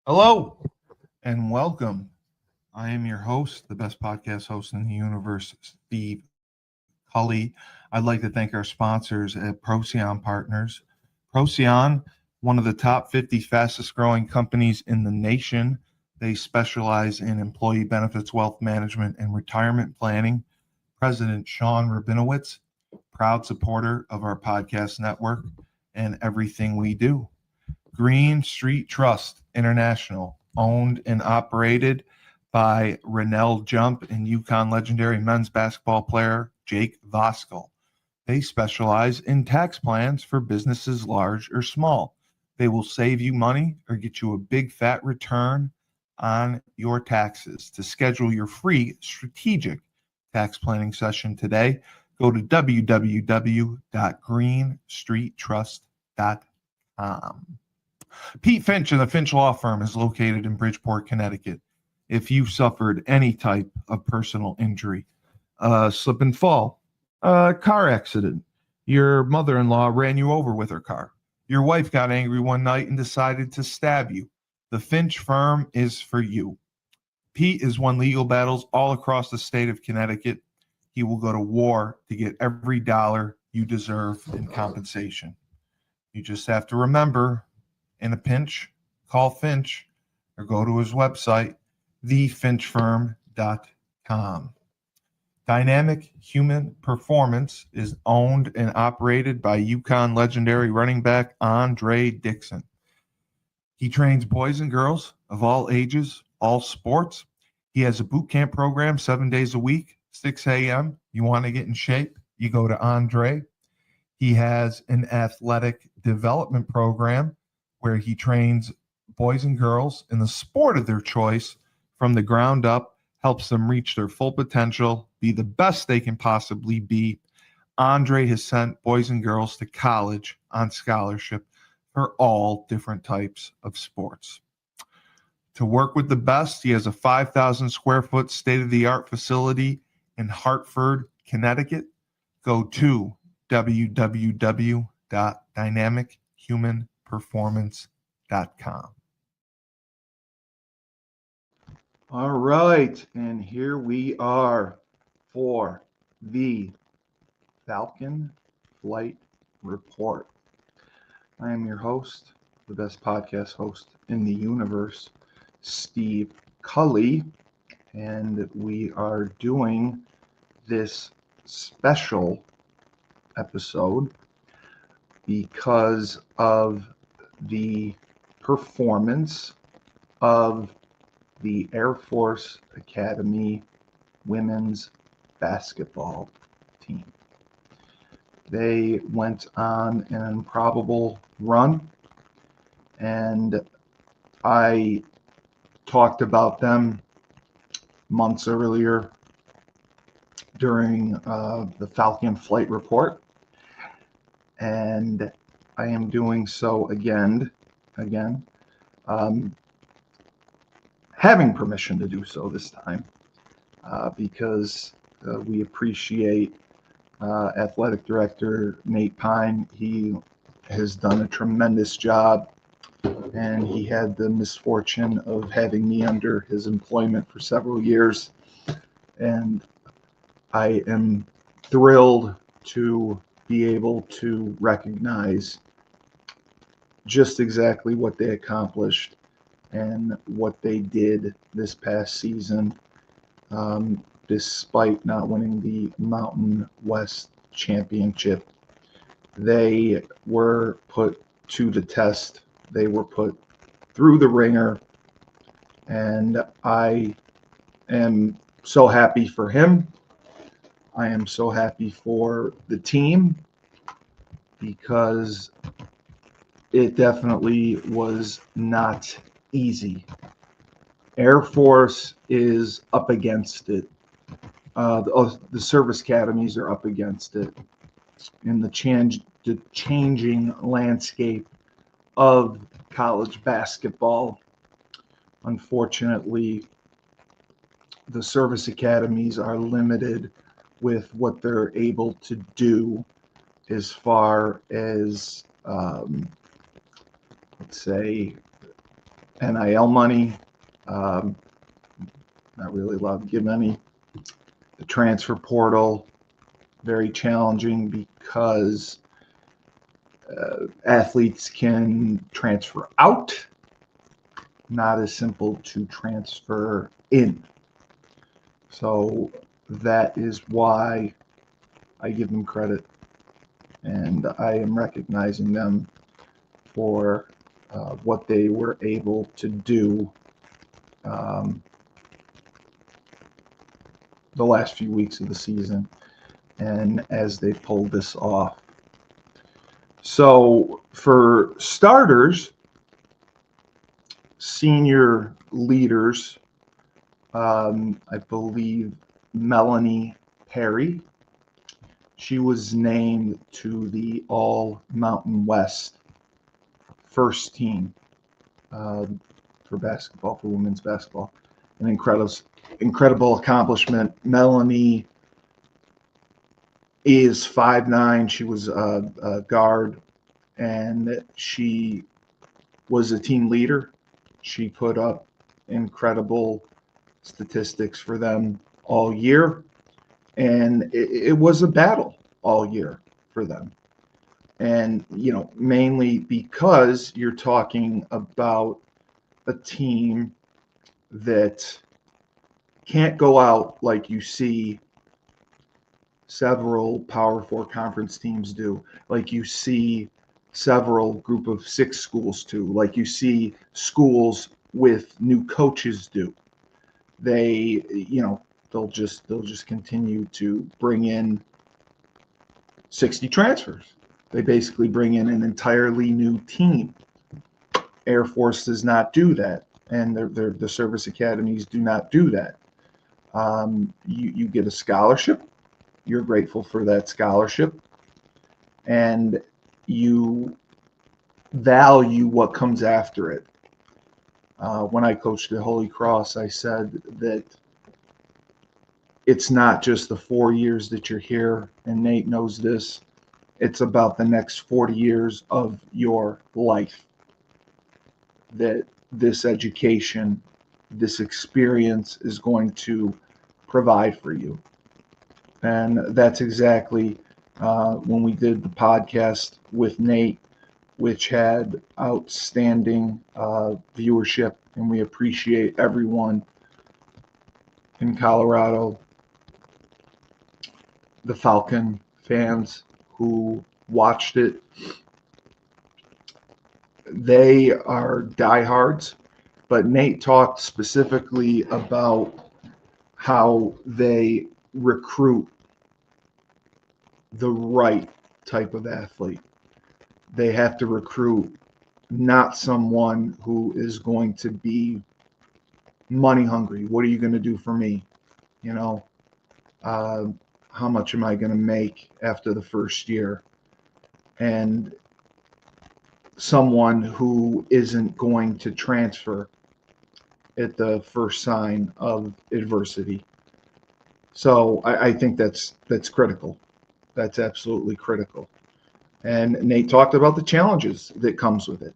Hello and welcome. I am your host, the best podcast host in the universe, Steve Cully. I'd like to thank our sponsors at Procyon Partners. Procyon, one of the top 50 fastest growing companies in the nation. They specialize in employee benefits, wealth management, and retirement planning. President Sean Rabinowitz, proud supporter of our podcast network and everything we do. Green Street Trust International, owned and operated by Rennell Jump and Yukon legendary men's basketball player Jake Voskuhl. They specialize in tax plans for businesses large or small. They will save you money or get you a big fat return on your taxes. To schedule your free strategic tax planning session today, go to www.greenstreettrust.com. Pete Finch and the Finch Law Firm is located in Bridgeport, Connecticut. If you've suffered any type of personal injury, slip and fall, a car accident, your mother-in-law ran you over with her car, your wife got angry one night and decided to stab you, the Finch firm is for you. Pete has won legal battles all across the state of Connecticut. He will go to war to get every dollar you deserve in compensation. You just have to remember, in a pinch, call Finch or go to his website, thefinchfirm.com. Dynamic Human Performance is owned and operated by Yukon legendary running back Andre Dixon. He trains boys and girls of all ages, all sports. He has a boot camp program 7 days a week, 6 a.m. You want to get in shape, you go to Andre. He has an athletic development program where he trains boys and girls in the sport of their choice from the ground up, helps them reach their full potential, be the best they can possibly be. Andre has sent boys and girls to college on scholarship for all different types of sports. To work with the best, he has a 5,000 square foot state-of-the-art facility in Hartford, Connecticut. Go to www.dynamichumanperformance.com. All right, and here we are for the Falcon Flight Report. I am your host, the best podcast host in the universe, Steve Cully, and we are doing this special episode because of the performance of the Air Force Academy women's basketball team. They went on an improbable run, and I talked about them months earlier during the Falcon Flight Report, and I am doing so again, having permission to do so this time, because we appreciate Athletic Director Nate Pine. He has done a tremendous job, and he had the misfortune of having me under his employment for several years, and I am thrilled to be able to recognize just exactly what they accomplished and what they did this past season, despite not winning the Mountain West Championship. They were put to the test. They were put through the ringer, and I am so happy for him. I am so happy for the team, because it definitely was not easy. Air Force is up against it. The service academies are up against it. In the changing landscape of college basketball, unfortunately, the service academies are limited with what they're able to do as far as, let's say, NIL money. Um, Not really allowed to give any. The transfer portal, very challenging because athletes can transfer out, not as simple to transfer in. So that is why I give them credit, and I am recognizing them for what they were able to do the last few weeks of the season, and as they pulled this off. So for starters, senior leaders, I believe Melanie Perry, she was named to the All Mountain West first team for basketball, for women's basketball. An incredible accomplishment. Melanie is 5'9". She was a guard, and she was a team leader. She put up incredible statistics for them all year, and it was a battle all year for them. And, mainly because you're talking about a team that can't go out like you see several Power Four conference teams do, like you see several group of six schools do, like you see schools with new coaches do. They, they'll just continue to bring in 60 transfers. They basically bring in an entirely new team. Air Force does not do that, and the service academies do not do that. You get a scholarship. You're grateful for that scholarship, and you value what comes after it. When I coached at Holy Cross, I said that it's not just the 4 years that you're here, and Nate knows this. It's about the next 40 years of your life that this education, this experience is going to provide for you. And that's exactly when we did the podcast with Nate, which had outstanding viewership, and we appreciate everyone in Colorado, the Falcon fans who watched it. They are diehards, but Nate talked specifically about how they recruit the right type of athlete. They have to recruit not someone who is going to be money hungry. What are you going to do for me? How much am I going to make after the first year? And someone who isn't going to transfer at the first sign of adversity. So I think that's critical. That's absolutely critical. And Nate talked about the challenges that comes with it,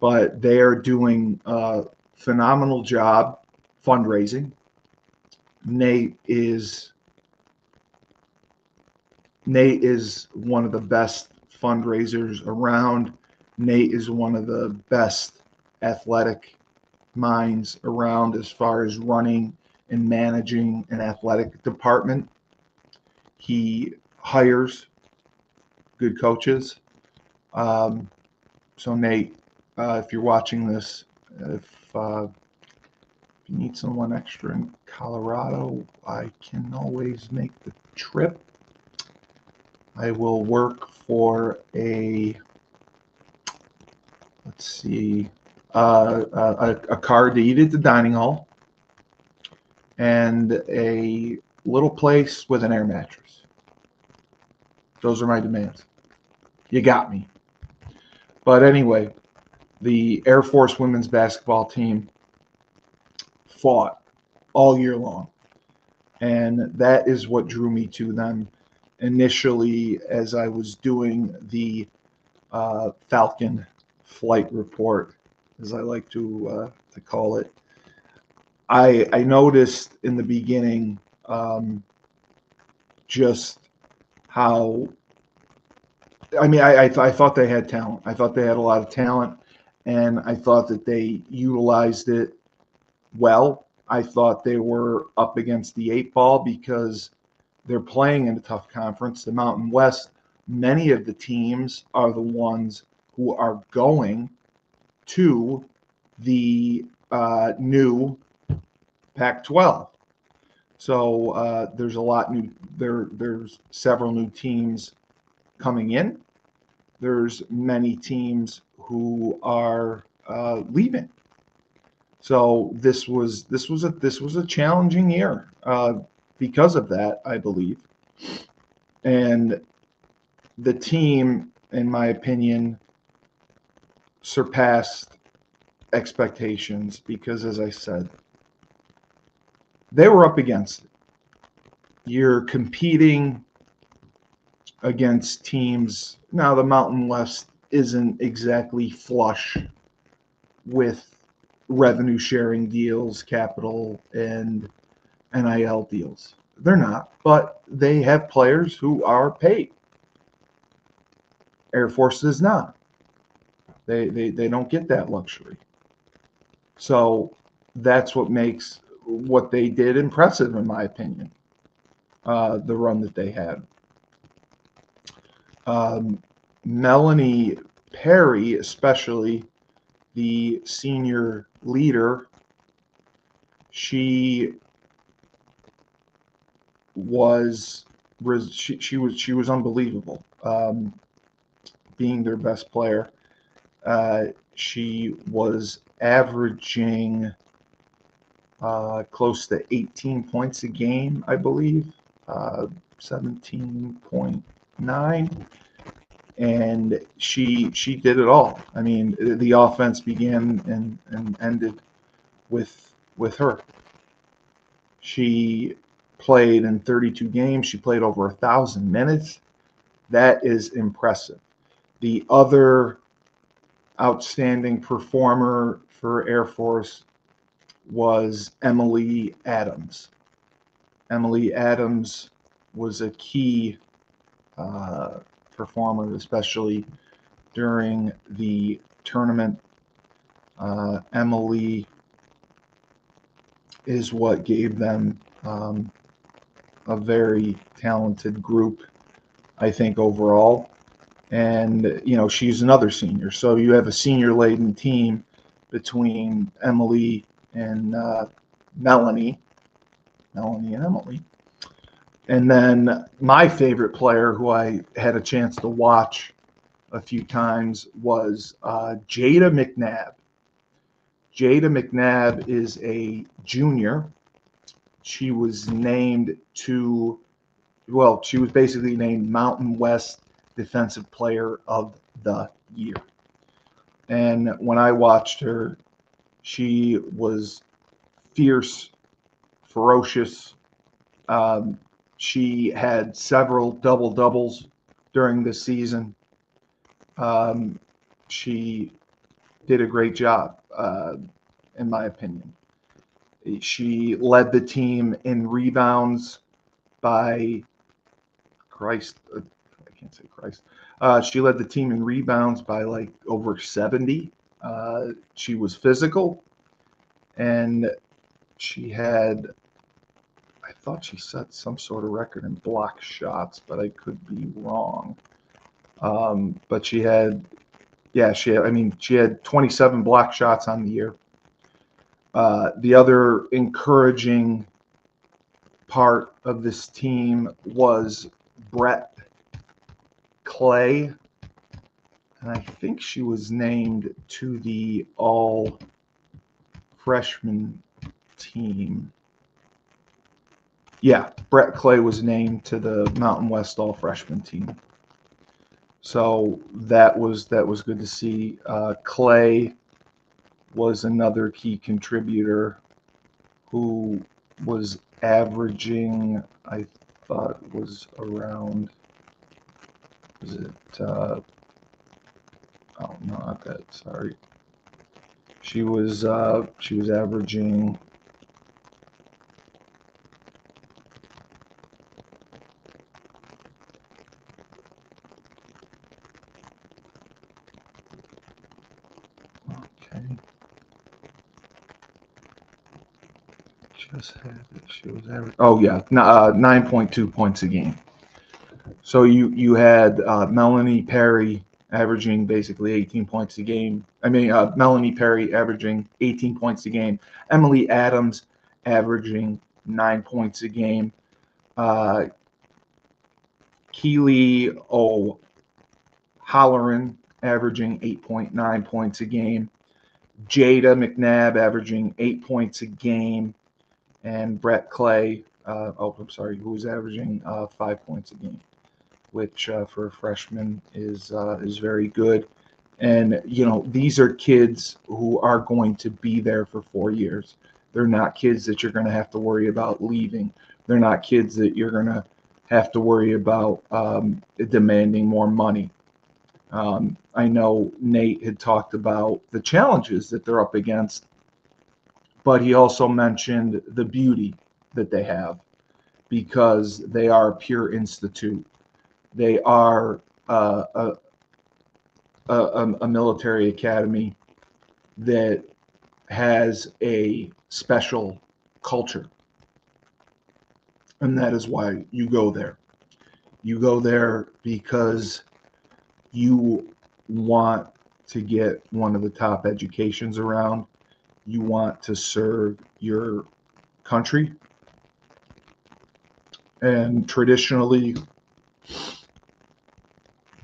but they are doing a phenomenal job fundraising. Nate is one of the best fundraisers around. Nate is one of the best athletic minds around as far as running and managing an athletic department. He hires good coaches. So Nate, if you're watching this, if you need someone extra in Colorado, I can always make the trip. I will work for a car to eat at the dining hall and a little place with an air mattress. Those are my demands. You got me. But anyway, the Air Force women's basketball team fought all year long. And that is what drew me to them initially as I was doing the Falcon flight report as I like to call it. I noticed in the beginning just how I thought they had talent. I thought they had a lot of talent, and I thought that they utilized it well. I thought they were up against the eight ball because they're playing in a tough conference, the Mountain West. Many of the teams are the ones who are going to the new Pac-12. So there's a lot new. There's several new teams coming in. There's many teams who are leaving. So this was a challenging year because of that, I believe. And the team, in my opinion, surpassed expectations because, as I said, they were up against it. You're competing against teams. Now, the Mountain West isn't exactly flush with revenue sharing deals, capital, and NIL deals. They're not, but they have players who are paid. Air Force is not. They don't get that luxury. So that's what makes what they did impressive, in my opinion. The run that they had. Melanie Perry, especially the senior leader, she was unbelievable, being their best player. She was averaging close to 18 points a game, I believe, 17.9, and she did it all. I mean, the offense began and ended with her. She played in 32 games. She played over 1,000 minutes. That is impressive. The other outstanding performer for Air Force was Emily Adams. Emily Adams was a key performer, especially during the tournament. Emily is what gave them a very talented group, I think, overall. And, she's another senior. So you have a senior-laden team between Emily and Melanie and Emily. And then my favorite player, who I had a chance to watch a few times, was Jada McNabb. Jada McNabb is a junior. She was basically named Mountain West Defensive Player of the Year. And when I watched her, she was fierce, ferocious. She had several double-doubles during the season. She did a great job, in my opinion. She led the team in rebounds by Christ. I can't say Christ. She led the team in rebounds by like over 70. She was physical, and she had, I thought she set some sort of record in block shots, but I could be wrong. But she had 27 block shots on the year. The other encouraging part of this team was Brett Clay, and I think she was named to the all-freshman team. Yeah, Brett Clay was named to the Mountain West all-freshman team. So that was good to see. Clay was another key contributor who was averaging, I thought it was around, was it, oh, no, not that, sorry. She was averaging. Okay. She was averaging. Oh yeah, 9.2 points a game. So you had Melanie Perry averaging basically 18 points a game. Melanie Perry averaging 18 points a game. Emily Adams averaging 9 points a game. Keely O'Halloran averaging 8.9 points a game. Jada McNabb averaging 8 points a game. And Brett Clay, who was averaging 5 points a game, which for a freshman is very good. And these are kids who are going to be there for 4 years. They're not kids that you're going to have to worry about leaving. They're not kids that you're going to have to worry about demanding more money. I know Nate had talked about the challenges that they're up against, but he also mentioned the beauty that they have because they are a pure institute. They are a military academy that has a special culture. And that is why you go there. You go there because you want to get one of the top educations around. You want to serve your country. And traditionally,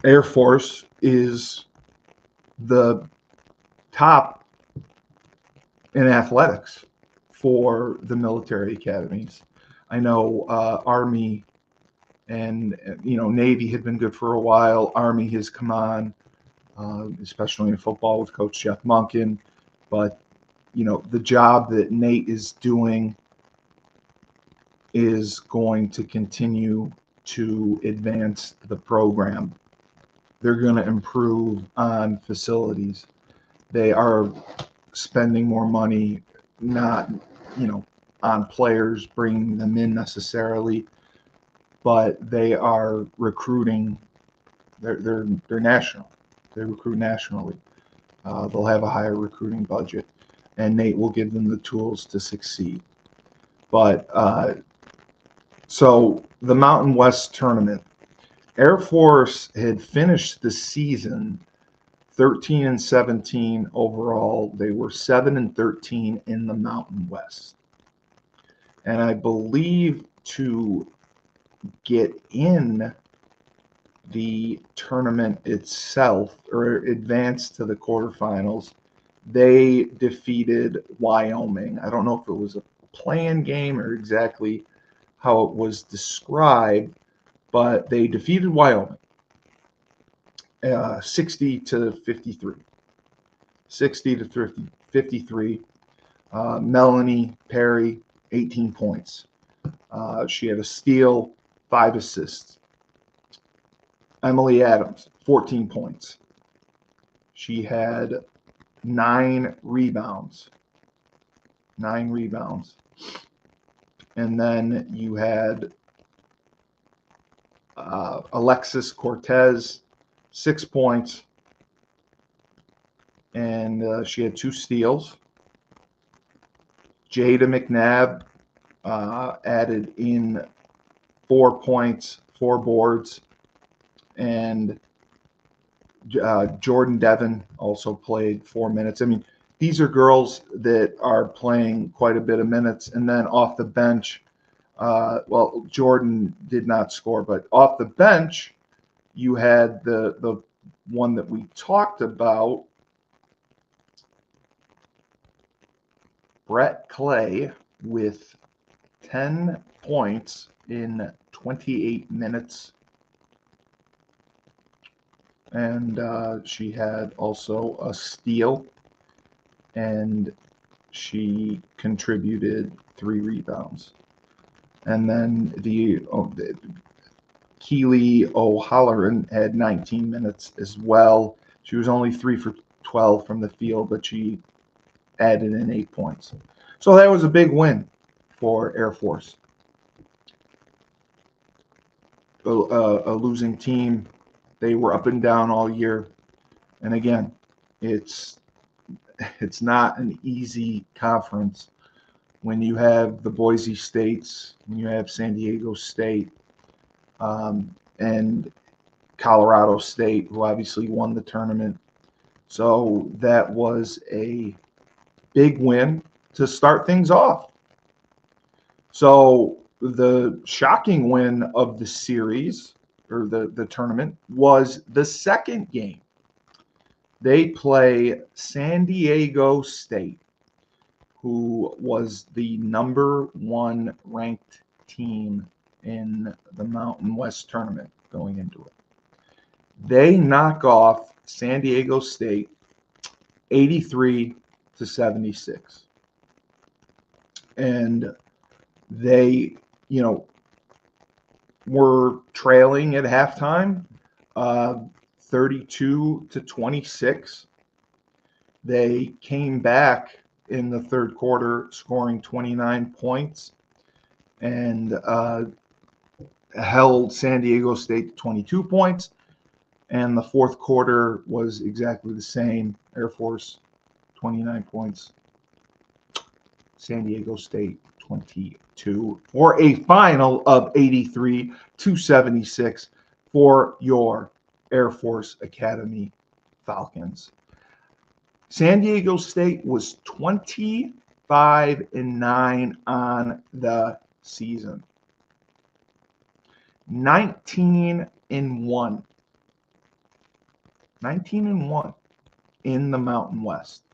Air Force is the top in athletics for the military academies. I know Army and Navy had been good for a while. Army has come on, especially in football with Coach Jeff Monken. But the job that Nate is doing is going to continue to advance the program. They're going to improve on facilities. They are spending more money, not on players, bringing them in necessarily, but they are recruiting. They're national. They recruit nationally. They'll have a higher recruiting budget, and Nate will give them the tools to succeed. But so the Mountain West tournament, Air Force had finished the season 13-17 overall. They were 7-13 in the Mountain West. And I believe to get in the tournament itself or advance to the quarterfinals, they defeated Wyoming. I don't know if it was a play-in game or exactly how it was described, but they defeated Wyoming 60-53. 60-53. Melanie Perry, 18 points. She had a steal, 5 assists. Emily Adams, 14 points. She had 9 rebounds. 9 rebounds. And then you had Alexis Cortez, 6 points. And she had 2 steals. Jada McNabb added in 4 points, 4 boards. And Jordan Devon also played 4 minutes. I mean, these are girls that are playing quite a bit of minutes. And then off the bench, Jordan did not score, but off the bench, you had the one that we talked about, Brett Clay, with 10 points in 28 minutes. And she had also a steal, and she contributed 3 rebounds. And then Keely O'Halloran had 19 minutes as well. She was only 3 for 12 from the field, but she added in 8 points. So that was a big win for Air Force. A losing team. They were up and down all year. And again, it's not an easy conference when you have the Boise States, when you have San Diego State, and Colorado State, who obviously won the tournament. So that was a big win to start things off. So the shocking win of the series, or the tournament, was the second game. They play San Diego State, who was the number 1 ranked team in the Mountain West tournament going into it. They knock off San Diego State 83-76. And they, were trailing at halftime, 32-26. They came back in the third quarter, scoring 29 points, and held San Diego State to 22 points. And the fourth quarter was exactly the same. Air Force, 29 points. San Diego State, 22, for a final of 83-76 for your Air Force Academy Falcons. San Diego State was 25-9 on the season. 19-1. 19-1 in the Mountain West.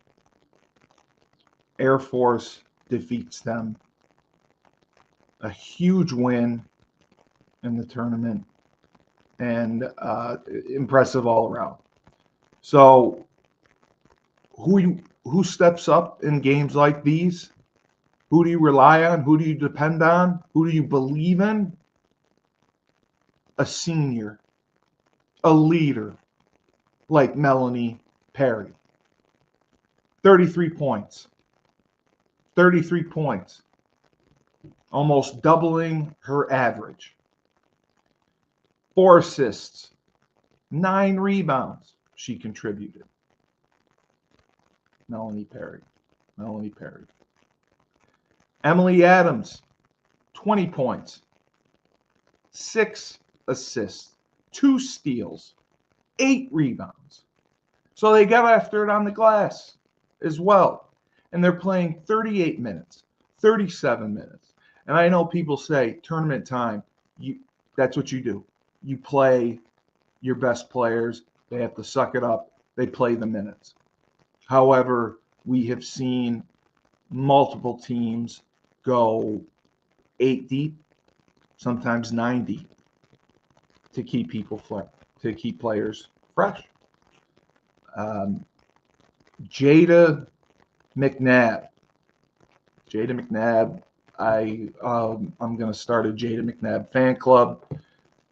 Air Force defeats them. A huge win in the tournament, and impressive all around. So who steps up in games like these? Who do you rely on? Who do you depend on? Who do you believe in? A senior, a leader like Melanie Perry. 33 points. 33 points. Almost doubling her average. 4 assists. 9 rebounds she contributed. Melanie Perry. Emily Adams, 20 points. 6 assists. 2 steals. 8 rebounds. So they got after it on the glass as well. And they're playing 38 minutes, 37 minutes. And I know people say tournament time, that's what you do. You play your best players. They have to suck it up. They play the minutes. However, we have seen multiple teams go 8 deep, sometimes 9 deep, to keep players fresh. Jada McNabb. I'm going to start a Jada McNabb fan club.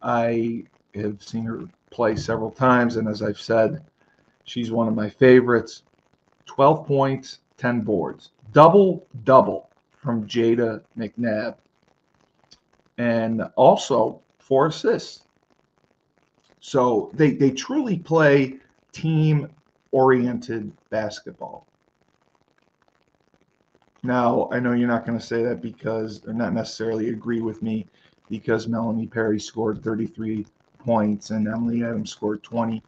I have seen her play several times, and as I've said, she's one of my favorites. 12 points, 10 boards. Double from Jada McNabb. And also 4 assists. So they truly play team-oriented basketball. Now, I know you're not going to say that because, or not necessarily agree with me, because Melanie Perry scored 33 points and Emily Adams scored 20.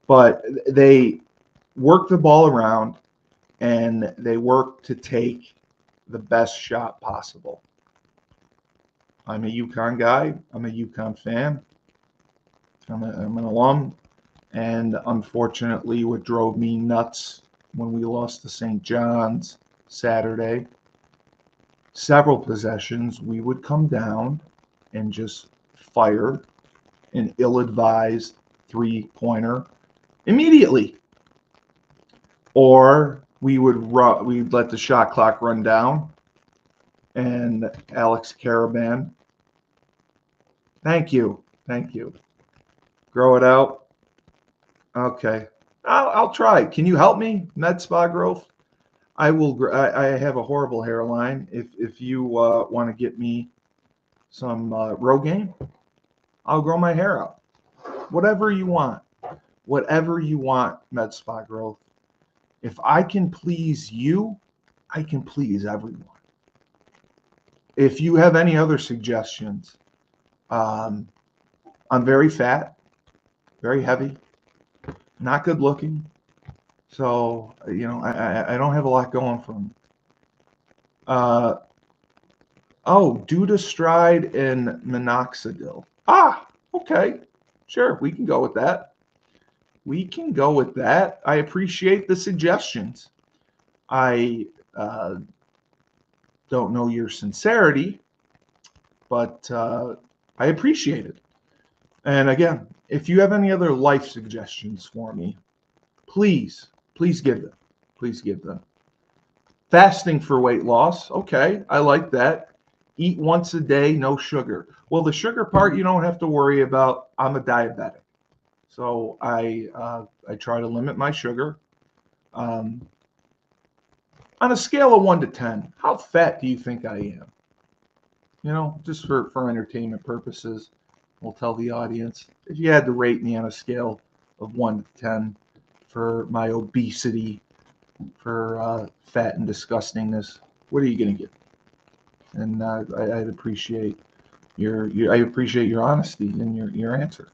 But they work the ball around and they work to take the best shot possible. I'm a UConn guy. I'm a UConn fan. I'm an alum. And unfortunately, what drove me nuts when we lost to St. John's Saturday, several possessions, we would come down and just fire an ill-advised 3-pointer immediately. Or we'd let the shot clock run down, and Alex Caravan, thank you. Grow it out. Okay. I'll try. Can you help me, Med Spa Grove? I have a horrible hairline. If you want to get me some Rogaine, I'll grow my hair out. Whatever you want. Whatever you want, Med Spa Growth. If I can please you, I can please everyone. If you have any other suggestions, I'm very fat, very heavy, not good looking. So, I don't have a lot going for me. Dutastride and minoxidil. Okay. Sure, we can go with that. I appreciate the suggestions. I don't know your sincerity, but I appreciate it. And again, if you have any other life suggestions for me, please give them. Please give them. Fasting for weight loss. Okay, I like that. Eat once a day, no sugar. Well, the sugar part you don't have to worry about. I'm a diabetic, so I try to limit my sugar. On a scale of 1 to 10, how fat do you think I am? Just for entertainment purposes, we'll tell the audience. If you had to rate me on a scale of 1 to 10 for my obesity, for fat and disgustingness, what are you going to give? And I'd appreciate I appreciate your honesty in your answer.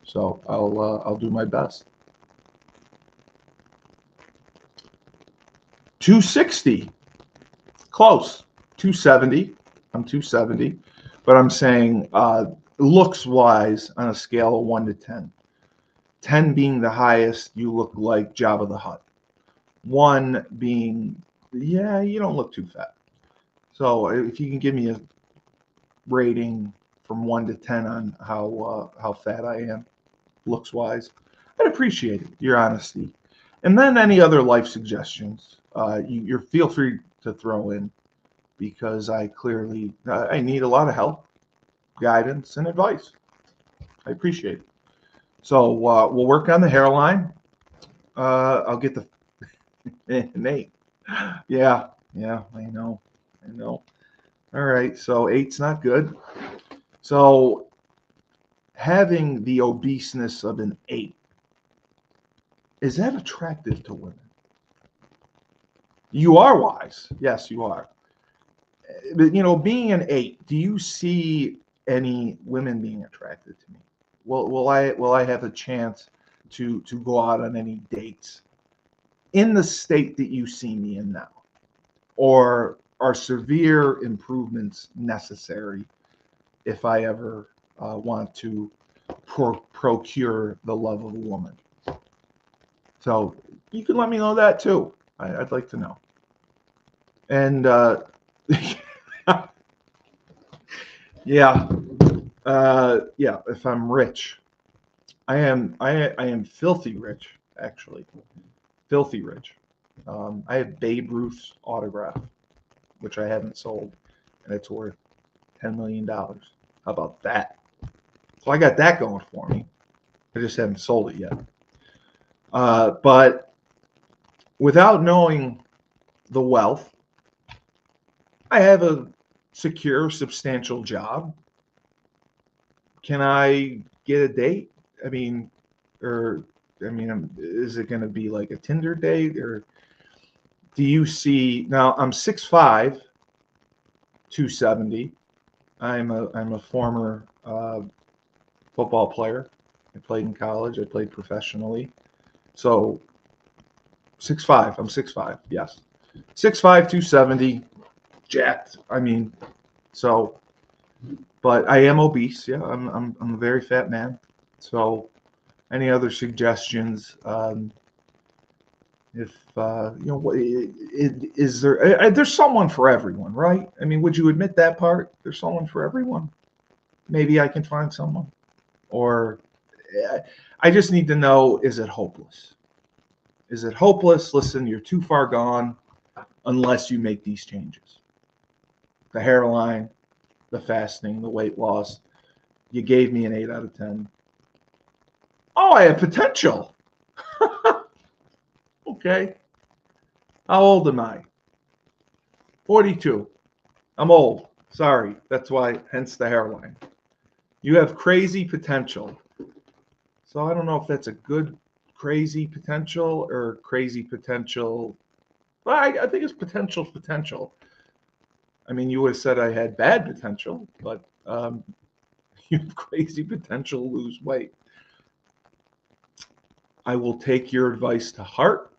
So I'll do my best. 260, close. 270. I'm 270, but I'm saying looks wise on a scale of 1 to 10. 10 being the highest, you look like Jabba the Hutt. 1 being, you don't look too fat. So if you can give me a rating from 1 to 10 on how fat I am, looks wise, I'd appreciate it, your honesty. And then any other life suggestions, you feel free to throw in, because I clearly I need a lot of help, guidance, and advice. I appreciate it. So we'll work on the hairline. I'll get the Nate. Yeah, I know. All right, so 8's not good. So having the obeseness of an 8, is that attractive to women? You are wise. Yes, you are. But being an 8, do you see any women being attracted to me? Will I have a chance to go out on any dates in the state that you see me in now? Or are severe improvements necessary if I ever want to procure the love of a woman? So you can let me know that too. I'd like to know. And if I'm rich, I am filthy rich, actually. Filthy rich. I have Babe Ruth's autograph, which I haven't sold, and it's worth $10 million. How about that? So I got that going for me. I just haven't sold it yet. But without knowing the wealth, I have a secure, substantial job. Can I get a date? Is it going to be like a Tinder date, or do you see? Now I'm 6'5", 270. I'm a former football player. I played in college. I played professionally. So 6'5". I'm 6'5". Yes, 6'5", 270. Jacked. But I am obese. Yeah, I'm a very fat man. So, any other suggestions? Is there? There's someone for everyone, right? Would you admit that part? There's someone for everyone. Maybe I can find someone, or I just need to know: is it hopeless? Is it hopeless? Listen, you're too far gone unless you make these changes. The hairline, the fasting, the weight loss. You gave me an 8 out of 10. Oh, I have potential. Okay. How old am I? 42. I'm old. Sorry. That's why, hence the hairline. You have crazy potential. So I don't know if that's a good crazy potential or crazy potential. Well, I think it's potential. I mean, you would have said I had bad potential, but you have crazy potential to lose weight. I will take your advice to heart.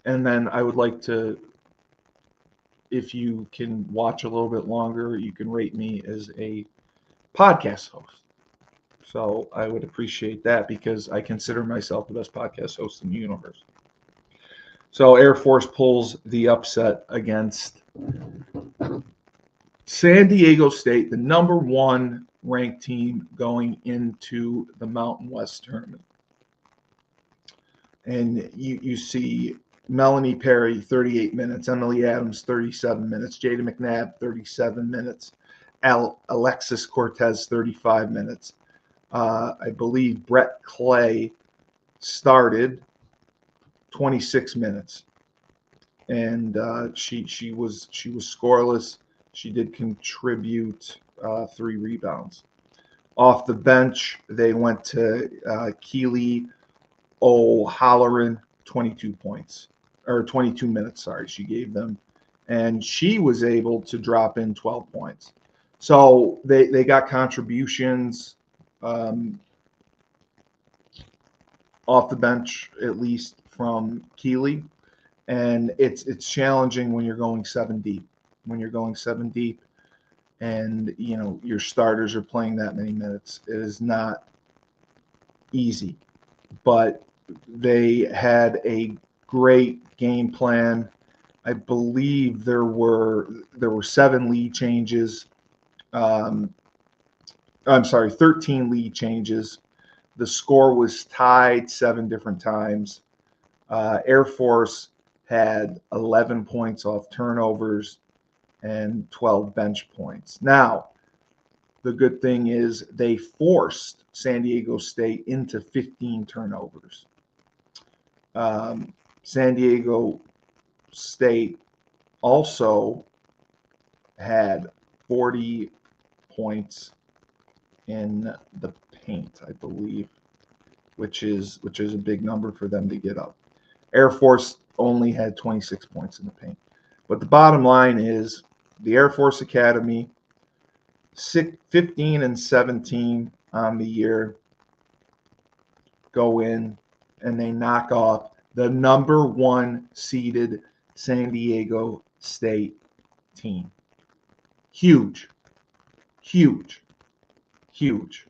And then I would like to, if you can watch a little bit longer, you can rate me as a podcast host. So I would appreciate that because I consider myself the best podcast host in the universe. So Air Force pulls the upset against San Diego State, the number one ranked team going into the Mountain West tournament. And you see Melanie Perry, 38 minutes, Emily Adams, 37 minutes, Jada McNabb, 37 minutes, Alexis Cortez, 35 minutes. I believe Brett Clay started 26 minutes, and she was scoreless. She did contribute 3 rebounds. Off the bench, they went to Keely O'Halloran, 22 points, or 22 minutes, sorry, she gave them. And she was able to drop in 12 points. So they got contributions off the bench, at least from Keely. And it's challenging when you're going 7 deep. When you're going 7 deep and, you know, your starters are playing that many minutes, it is not easy. But they had a great game plan. I believe there were 7 lead changes. I'm sorry, 13 lead changes. The score was tied 7 different times. Air Force had 11 points off turnovers and 12 bench points. Now, the good thing is they forced San Diego State into 15 turnovers. San Diego State also had 40 points in the paint, I believe, which is a big number for them to get up. Air Force only had 26 points in the paint. But the bottom line is the Air Force Academy, 15 and 17 on the year, go in and they knock off the number 1 seeded San Diego State team. Huge, huge, huge.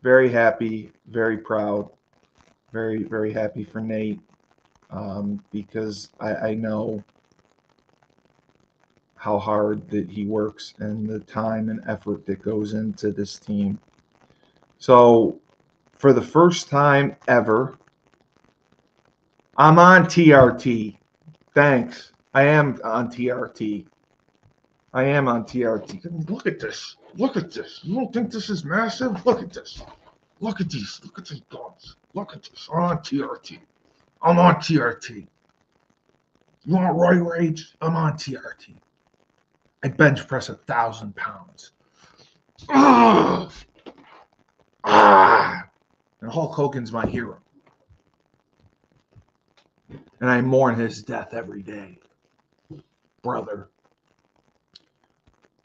Very happy, very proud, very, very happy for Nate because I know how hard that he works and the time and effort that goes into this team. So for the first time ever, I'm on TRT. Thanks. I am on TRT. I am on TRT. Look at this. Look at this. You don't think this is massive? Look at this. Look at these. Look at these guns. Look at this. I'm on TRT. I'm on TRT. You want Roy Rage? I'm on TRT. I bench press 1,000 pounds. Ah! Ah! And Hulk Hogan's my hero. And I mourn his death every day. Brother.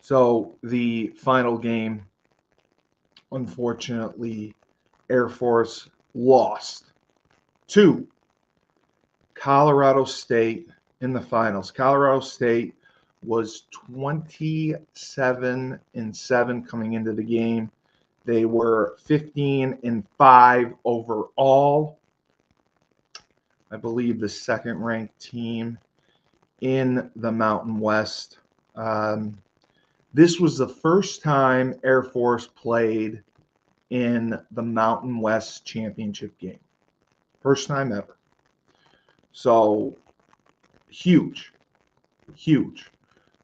So the final game, unfortunately, Air Force lost to Colorado State in the finals. Colorado State was 27 and 7 coming into the game. They were 15 and 5 overall. I believe the second ranked team in the Mountain West. This was the first time Air Force played in the Mountain West championship game. First time ever. So huge, huge.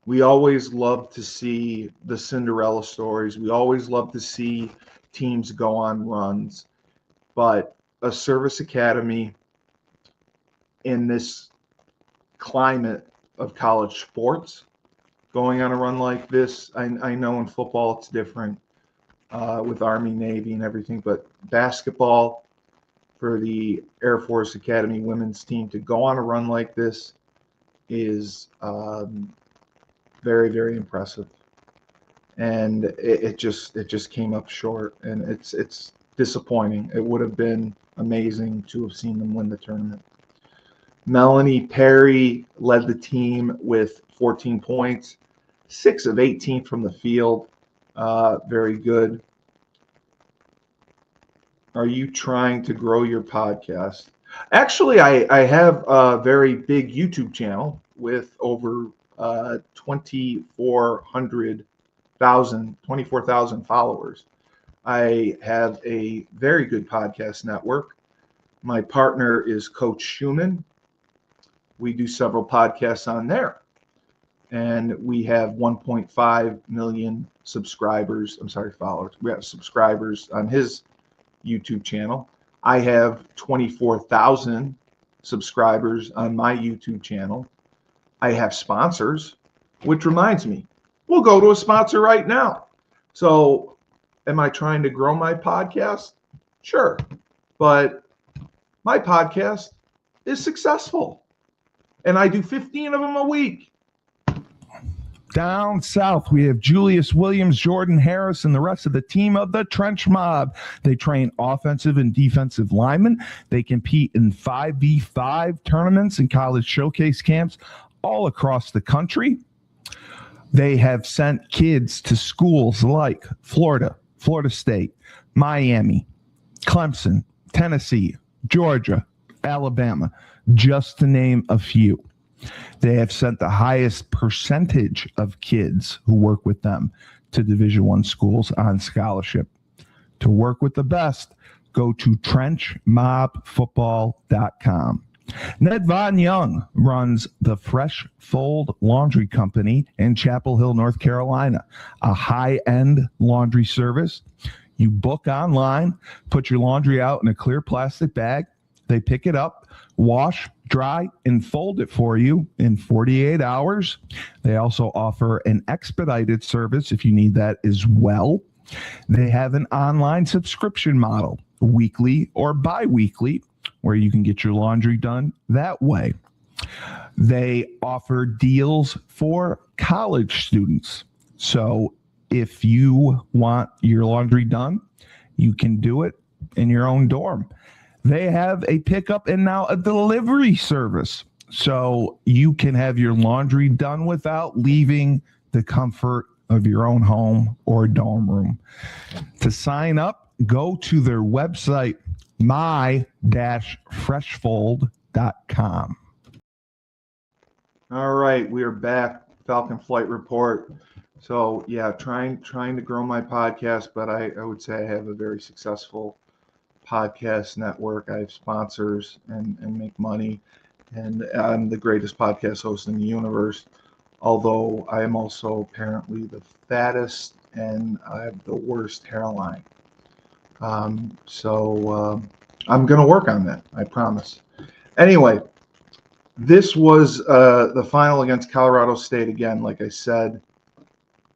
We always love to see the Cinderella stories. We always love to see teams go on runs. But a service academy in this climate of college sports going on a run like this. I know in football it's different with Army, Navy, and everything, but basketball for the Air Force Academy women's team to go on a run like this is very, very impressive. And it just came up short, and it's disappointing. It would have been amazing to have seen them win the tournament. Melanie Perry led the team with 14 points, 6 of 18 from the field. Very good. Are you trying to grow your podcast? Actually, I have a very big YouTube channel with over 24,000 followers. I have a very good podcast network. My partner is Coach Schumann. We do several podcasts on there. And we have 1.5 million subscribers. I'm sorry, followers. We have subscribers on his YouTube channel. I have 24,000 subscribers on my YouTube channel. I have sponsors, which reminds me, we'll go to a sponsor right now. So am I trying to grow my podcast? Sure. But my podcast is successful. And I do 15 of them a week. Down south, we have Julius Williams, Jordan Harris, and the rest of the team of the Trench Mob. They train offensive and defensive linemen. They compete in 5v5 tournaments and college showcase camps all across the country. They have sent kids to schools like Florida, Florida State, Miami, Clemson, Tennessee, Georgia, Alabama, just to name a few. They have sent the highest percentage of kids who work with them to Division I schools on scholarship. To work with the best, go to trenchmobfootball.com. Ned Von Young runs the Fresh Fold Laundry Company in Chapel Hill, North Carolina, a high-end laundry service. You book online, put your laundry out in a clear plastic bag. They pick it up, wash, dry, and fold it for you in 48 hours. They also offer an expedited service if you need that as well. They have an online subscription model, weekly or bi-weekly, where you can get your laundry done that way. They offer deals for college students. So if you want your laundry done, you can do it in your own dorm. They have a pickup and now a delivery service. So you can have your laundry done without leaving the comfort of your own home or dorm room. To sign up, go to their website, my-freshfold.com. All right, we are back. Falcon Flight Report. So yeah, trying to grow my podcast, but I would say I have a very successful podcast network. I have sponsors and make money, and I'm the greatest podcast host in the universe. Although I am also apparently the fattest and I have the worst hairline. So I'm going to work on that, I promise. Anyway, this was the final against Colorado State again. Like I said,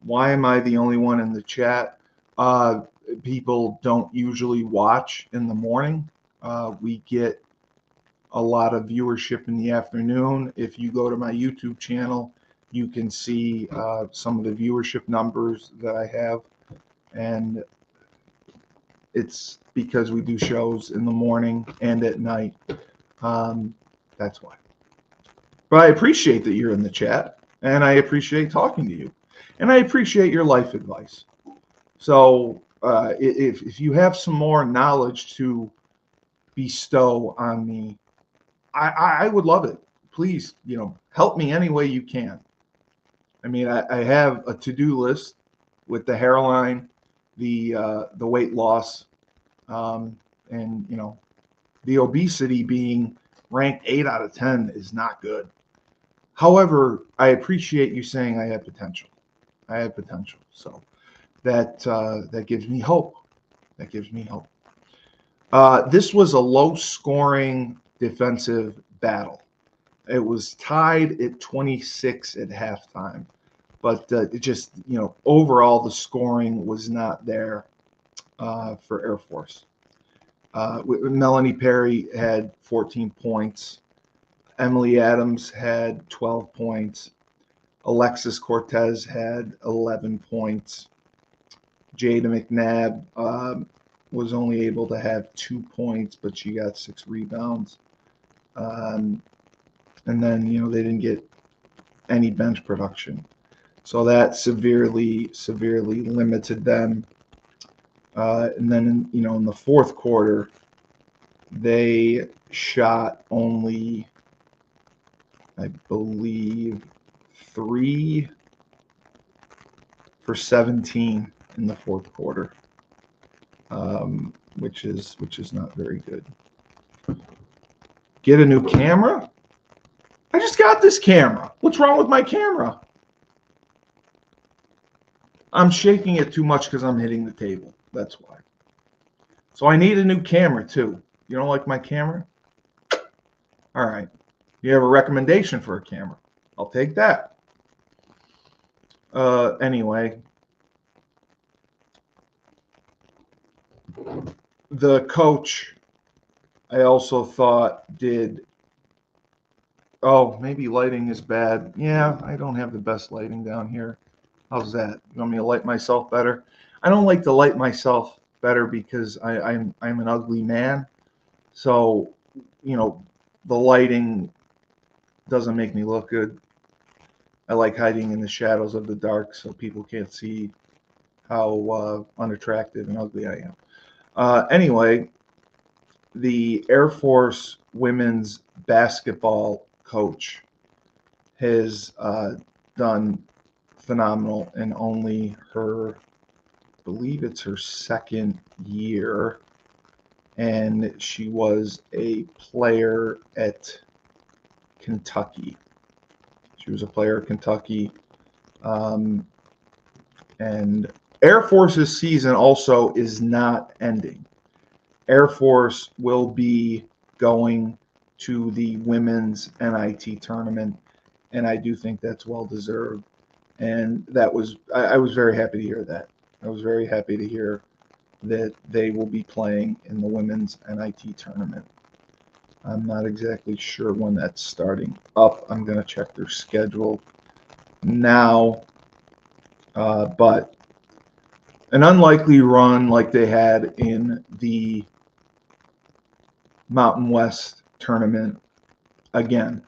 why am I the only one in the chat? People don't usually watch in the morning. We get a lot of viewership in the afternoon. If you go to my YouTube channel, you can see some of the viewership numbers that I have. And it's because we do shows in the morning and at night. That's why. But I appreciate that you're in the chat, and I appreciate talking to you, and I appreciate your life advice. So if you have some more knowledge to bestow on me, I would love it. Please, help me any way you can. I mean, I have a to-do list with the hairline, the weight loss, and the obesity being ranked 8 out of 10 is not good. However, I appreciate you saying I have potential. I have potential. So that gives me hope. That gives me hope. This was a low-scoring defensive battle. It was tied at 26 at halftime, but it just, overall the scoring was not there for Air Force. Melanie Perry had 14 points. Emily Adams had 12 points. Alexis Cortez had 11 points. Jada McNabb was only able to have 2 points, but she got 6 rebounds. And then, they didn't get any bench production. So that severely limited them. And then, in the fourth quarter, they shot only, I believe, 3 for 17 in the fourth quarter, which is not very good. Get a new camera? I just got this camera. What's wrong with my camera? I'm shaking it too much because I'm hitting the table. That's why. So I need a new camera too. You don't like my camera? All right. You have a recommendation for a camera? I'll take that. Anyway, the coach, I also thought did. Oh, maybe lighting is bad. Yeah, I don't have the best lighting down here. How's that? You want me to light myself better? I don't like to light myself better because I'm an ugly man. So, the lighting doesn't make me look good. I like hiding in the shadows of the dark so people can't see how unattractive and ugly I am. Anyway, the Air Force women's basketball coach has done phenomenal in only her, I believe it's her second year, and she was a player at Kentucky. She was a player at Kentucky, and Air Force's season also is not ending. Air Force will be going to the women's NIT tournament, and I do think that's well deserved. And I was very happy to hear that. I was very happy to hear that they will be playing in the women's NIT tournament. I'm not exactly sure when that's starting up. I'm going to check their schedule now. But an unlikely run like they had in the Mountain West tournament. Again,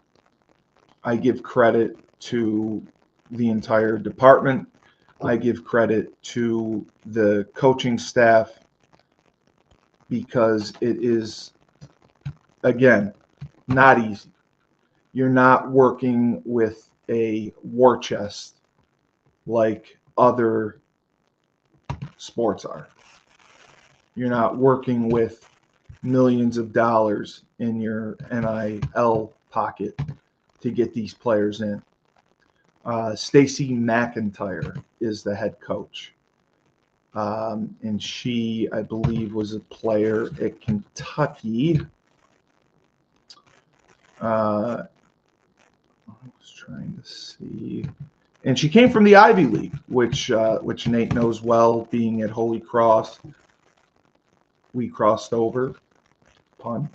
I give credit to the entire department. I give credit to the coaching staff because it is, again, not easy. You're not working with a war chest like other sports are. You're not working with millions of dollars in your NIL pocket to get these players in. Stacey McIntyre is the head coach. And she, I believe, was a player at Kentucky. I was trying to see. And she came from the Ivy League, which Nate knows well, being at Holy Cross. We crossed over, pun,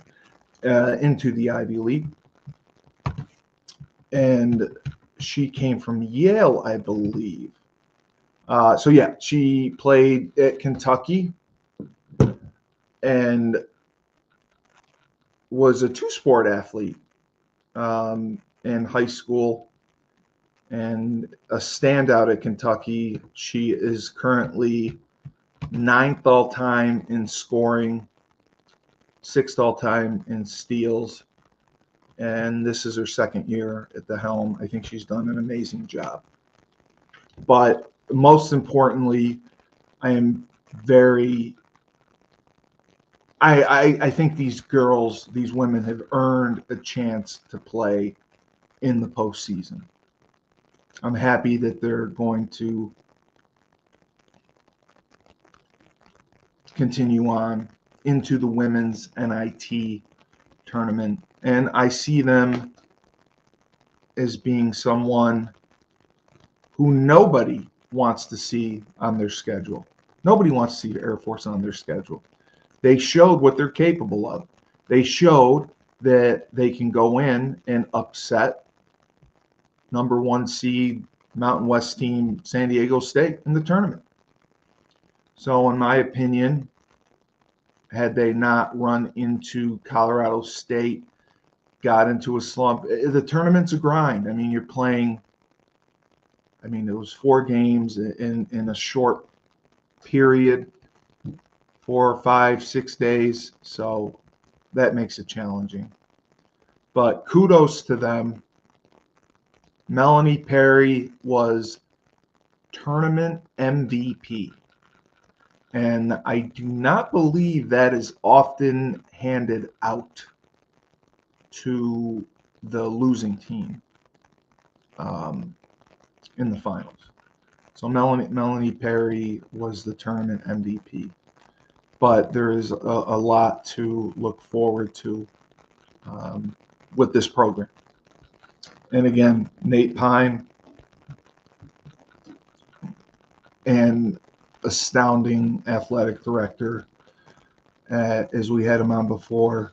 into the Ivy League. And she came from Yale, I believe. So yeah, she played at Kentucky and was a two-sport athlete in high school and a standout at Kentucky. She is currently 9th all-time in scoring, 6th all-time in steals, and this is her second year at the helm. I think she's done an amazing job. But most importantly, I am very I think these girls, these women have earned a chance to play in the postseason. I'm happy that they're going to continue on into the women's NIT tournament. And I see them as being someone who nobody wants to see on their schedule. Nobody wants to see the Air Force on their schedule. They showed what they're capable of. They showed that they can go in and upset number 1 seed Mountain West team San Diego State in the tournament. So in my opinion, had they not run into Colorado State, got into a slump, the tournament's a grind. I mean, you're playing, it was 4 games in a short period, 4, 5, 6 days. So that makes it challenging. But kudos to them. Melanie Perry was tournament MVP. And I do not believe that is often handed out to the losing team in the finals. So Melanie Perry was the tournament MVP. But there is a lot to look forward to with this program. And again, Nate Pine, and astounding athletic director, as we had him on before,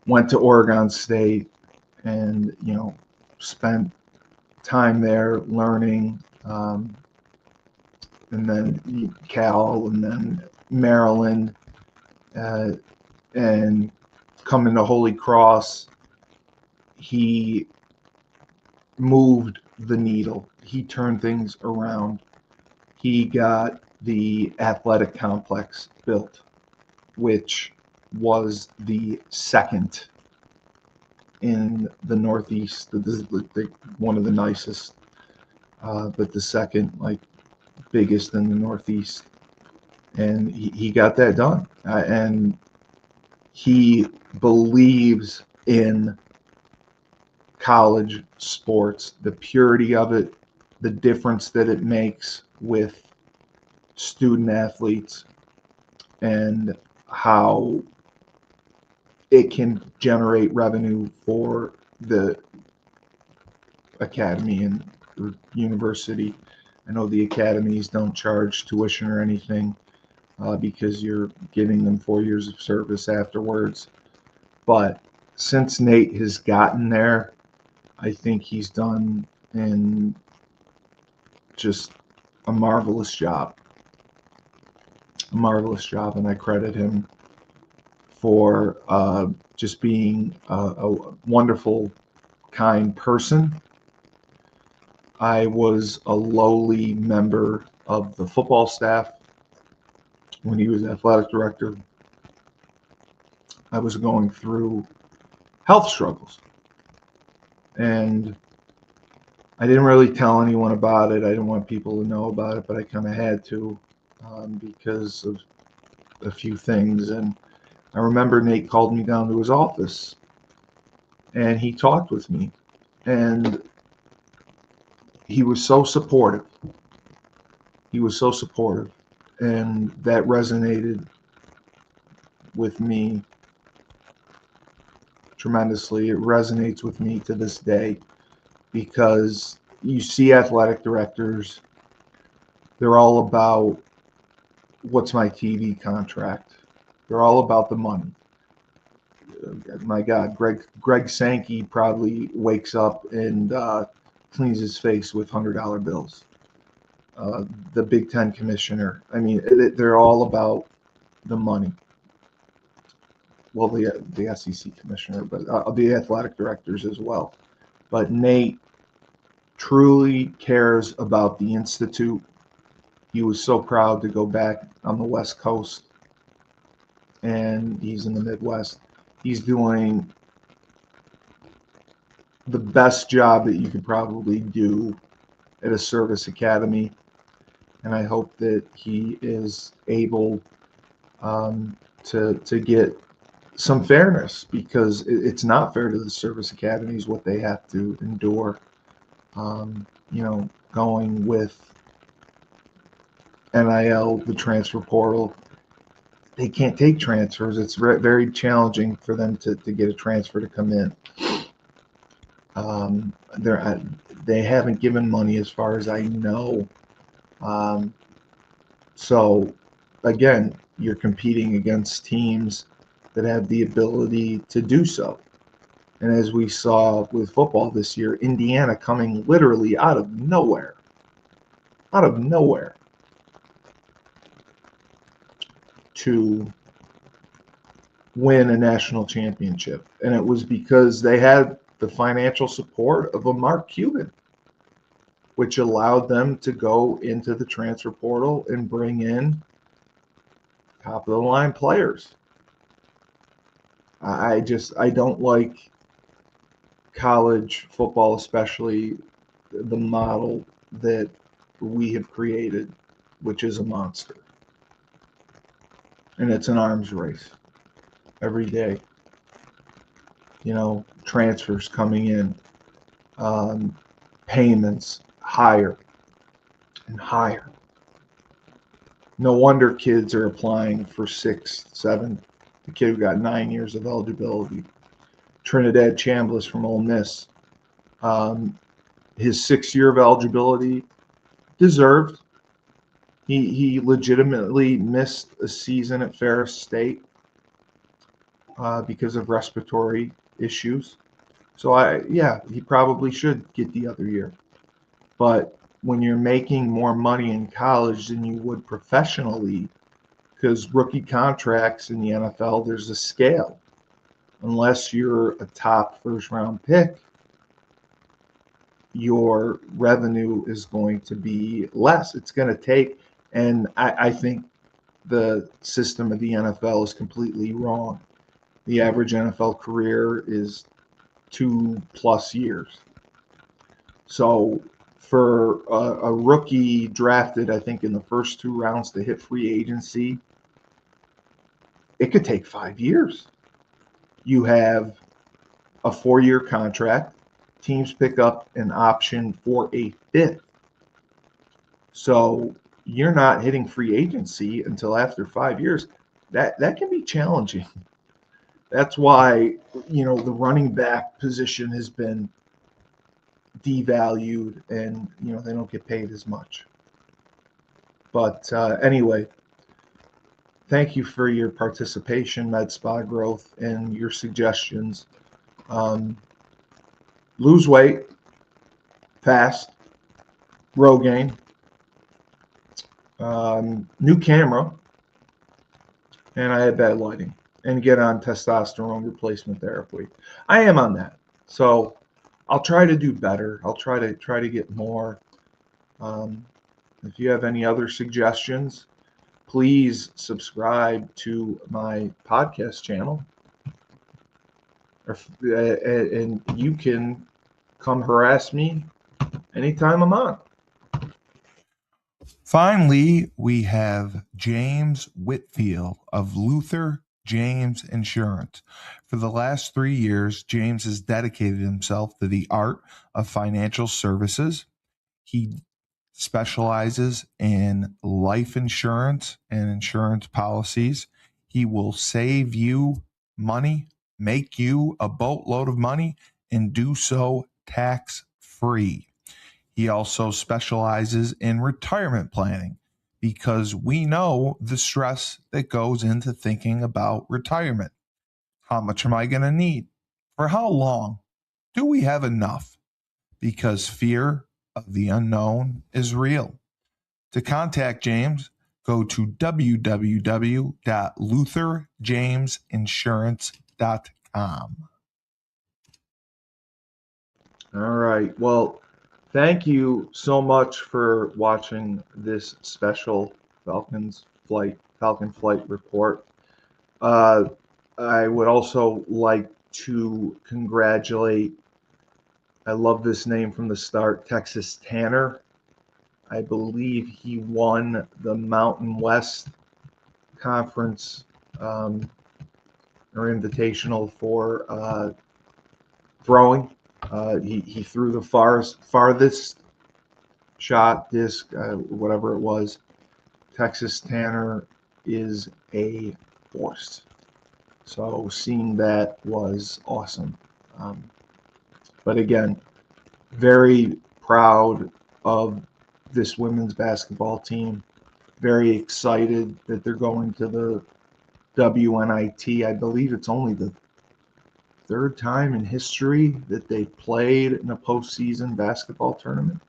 went to Oregon State and, spent time there learning, and then Cal, and then Maryland, and coming to Holy Cross. He moved the needle. He turned things around. He got the athletic complex built, which was the second in the Northeast. This is one of the nicest, but the second, biggest in the Northeast. And he got that done. And he believes in college sports, the purity of it, the difference that it makes with student athletes, and how it can generate revenue for the academy and university. I know the academies don't charge tuition or anything because you're giving them 4 years of service afterwards. But since Nate has gotten there, I think he's done in just a marvelous job. And I credit him for just being a wonderful, kind person. I was a lowly member of the football staff when he was athletic director. I was going through health struggles, and I didn't really tell anyone about it. I didn't want people to know about it, but I kind of had to because of a few things. And I remember Nate called me down to his office, and he talked with me, and he was so supportive. And that resonated with me tremendously. It resonates with me to this day, because you see athletic directors, they're all about, what's my TV contract? They're all about the money. My God, Greg Sankey probably wakes up and cleans his face with $100 bills. The Big Ten commissioner. I mean, they're all about the money. Well, the SEC commissioner, but the athletic directors as well. But Nate truly cares about the Institute. He was so proud to go back on the West Coast, and he's in the Midwest. He's doing the best job that you could probably do at a service academy, and I hope that he is able to get some fairness, because it's not fair to the service academies what they have to endure. Going with NIL, the transfer portal, they can't take transfers. It's very challenging for them to get a transfer to come in. They haven't given money as far as I know. Um, so again, you're competing against teams that have the ability to do so. And as we saw with football this year, Indiana coming literally out of nowhere to win a national championship. And it was because they had the financial support of a Mark Cuban, which allowed them to go into the transfer portal and bring in top of the line players. I don't like college football, especially the model that we have created, which is a monster. And it's an arms race every day. Transfers coming in, payments higher and higher. No wonder kids are applying for 6, 7. The kid who got 9 years of eligibility, Trinidad Chambliss from Ole Miss, his 6th year of eligibility, deserved. He legitimately missed a season at Ferris State because of respiratory issues. So he probably should get the other year. But when you're making more money in college than you would professionally, because rookie contracts in the NFL, there's a scale. Unless you're a top first-round pick, your revenue is going to be less. It's going to take, and I think the system of the NFL is completely wrong. The average NFL career is 2+ years. So for a rookie drafted, I think, in the first 2 rounds to hit free agency, it could take 5 years. You have a 4-year contract. Teams pick up an option for a 5th. So you're not hitting free agency until after 5 years. That can be challenging. That's why, the running back position has been devalued, and they don't get paid as much. But anyway, thank you for your participation, Med Spa Growth, and your suggestions. Lose weight fast, Rogaine, new camera, and I had bad lighting, and get on testosterone replacement therapy. I am on that, so I'll try to do better. I'll try to get more. If you have any other suggestions, please subscribe to my podcast channel, and you can come harass me anytime I'm on. Finally, we have James Whitfield of Luther James Insurance. For the last 3 years, James has dedicated himself to the art of financial services. He specializes in life insurance and insurance policies. He will save you money, make you a boatload of money, and do so tax-free. He also specializes in retirement planning because we know the stress that goes into thinking about retirement. How much am I going to need? For how long? Do we have enough? Because fear of the unknown is real. To contact James, go to www.lutherjamesinsurance.com. All right. Well, thank you so much for watching this special Falcon flight report. I would also like to congratulate, I love this name from the start, Texas Tanner. I believe he won the Mountain West Conference or Invitational for throwing. He threw the farthest shot, disc, whatever it was. Texas Tanner is a force. So seeing that was awesome. But again, very proud of this women's basketball team. Very excited that they're going to the WNIT. I believe it's only the third time in history that they played in a postseason basketball tournament.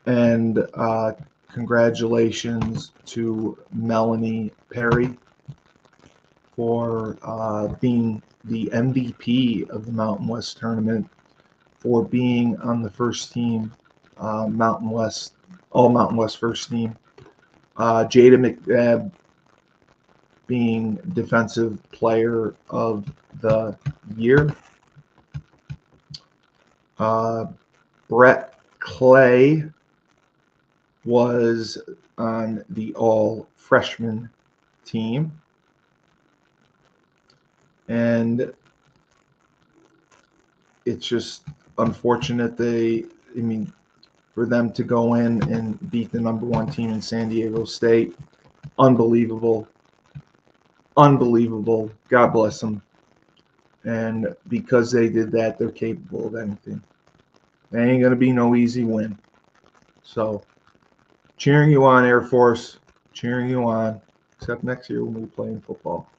And congratulations to Melanie Perry for being the MVP of the Mountain West tournament, for being on the first team, all Mountain West first team. Jada McNabb being Defensive Player of the Year. Brett Clay was on the all-freshman team. And it's just unfortunate for them to go in and beat the number one team in San Diego State. Unbelievable. God bless them. And because they did that, they're capable of anything. It ain't going to be no easy win. So, cheering you on, Air Force. Cheering you on. Except next year when we're playing football.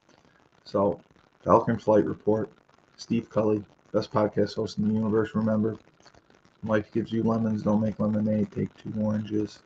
So, Falcon Flight Report. Steve Cully, best podcast host in the universe. Remember, life gives you lemons. Don't make lemonade. Take 2 oranges.